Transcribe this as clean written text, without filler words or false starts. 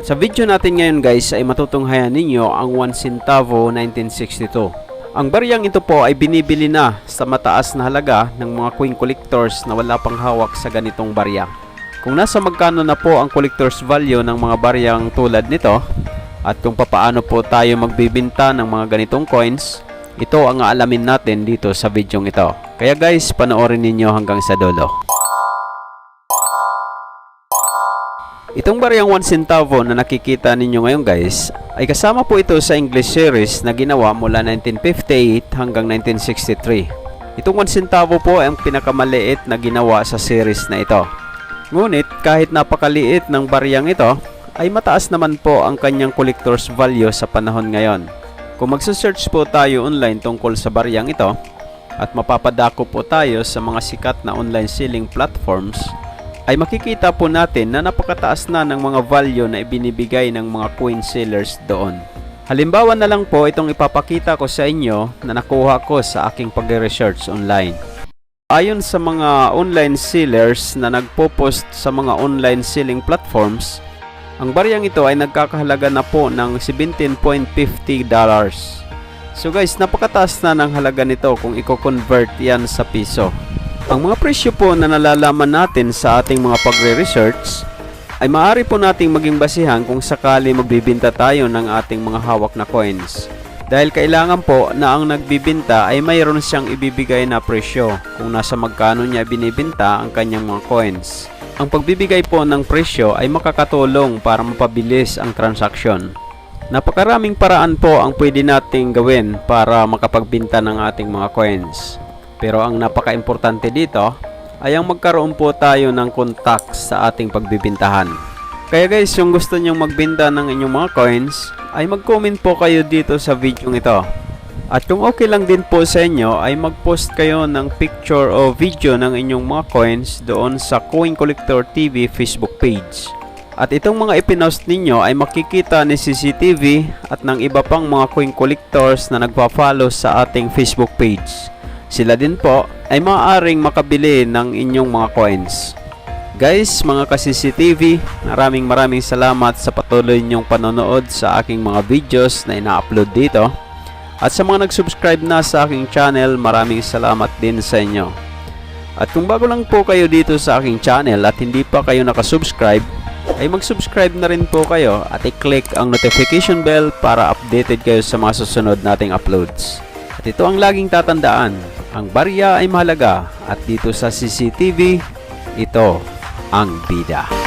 Sa video natin ngayon guys ay matutunghayan ninyo ang 1 centavo 1962. Ang baryang ito po ay binibili na sa mataas na halaga ng mga coin collectors na wala pang hawak sa ganitong barya. Kung nasa magkano na po ang collector's value ng mga baryang tulad nito at kung papaano po tayo magbibenta ng mga ganitong coins, ito ang aalamin natin dito sa video ito. Kaya guys, panoorin ninyo hanggang sa dulo. Itong baryang 1 centavo na nakikita ninyo ngayon guys, ay kasama po ito sa English series na ginawa mula 1958 hanggang 1963. Itong 1 centavo po ay ang pinakamaliit na ginawa sa series na ito. Ngunit kahit napakaliit ng baryang ito, ay mataas naman po ang kanyang collector's value sa panahon ngayon. Kung magsasearch po tayo online tungkol sa baryang ito, at mapapadako po tayo sa mga sikat na online selling platforms, ay makikita po natin na napakataas na ng mga value na ibinibigay ng mga coin sellers doon. Halimbawa na lang po itong ipapakita ko sa inyo na nakuha ko sa aking pag-research online. Ayon sa mga online sellers na nagpo-post sa mga online selling platforms, ang baryang ito ay nagkakahalaga na po ng $17.50. So guys, napakataas na ng halaga nito kung i-convert yan sa piso. Ang mga presyo po na nalalaman natin sa ating mga pagre-research ay maaari po nating maging basihan kung sakali magbibenta tayo ng ating mga hawak na coins. Dahil kailangan po na ang nagbibenta ay mayroon siyang ibibigay na presyo kung nasa magkano niya binibenta ang kanyang mga coins. Ang pagbibigay po ng presyo ay makakatulong para mapabilis ang transaksyon. Napakaraming paraan po ang pwede nating gawin para makapagbenta ng ating mga coins. Pero ang napaka-importante dito ay ang magkaroon po tayo ng contact sa ating pagbibintahan. Kaya guys, yung gusto nyong magbenta ng inyong mga coins, ay mag-comment po kayo dito sa video ito. At kung okay lang din po sa inyo, ay mag-post kayo ng picture o video ng inyong mga coins doon sa Coin Collector TV Facebook page. At itong mga ipinost ninyo ay makikita ni CCTV at ng iba pang mga coin collectors na nagpa-follow sa ating Facebook page. Sila din po ay maaaring makabili ng inyong mga coins. Guys, mga ka-CCTV, maraming salamat sa patuloy ninyong panonood sa aking mga videos na ina-upload dito. At sa mga nag-subscribe na sa aking channel, maraming salamat din sa inyo. At kung bago lang po kayo dito sa aking channel at hindi pa kayo nakasubscribe, ay mag-subscribe na rin po kayo at i-click ang notification bell para updated kayo sa mga susunod nating uploads. At ito ang laging tatandaan, ang barya ay mahalaga at dito sa CCTV, ito ang bida.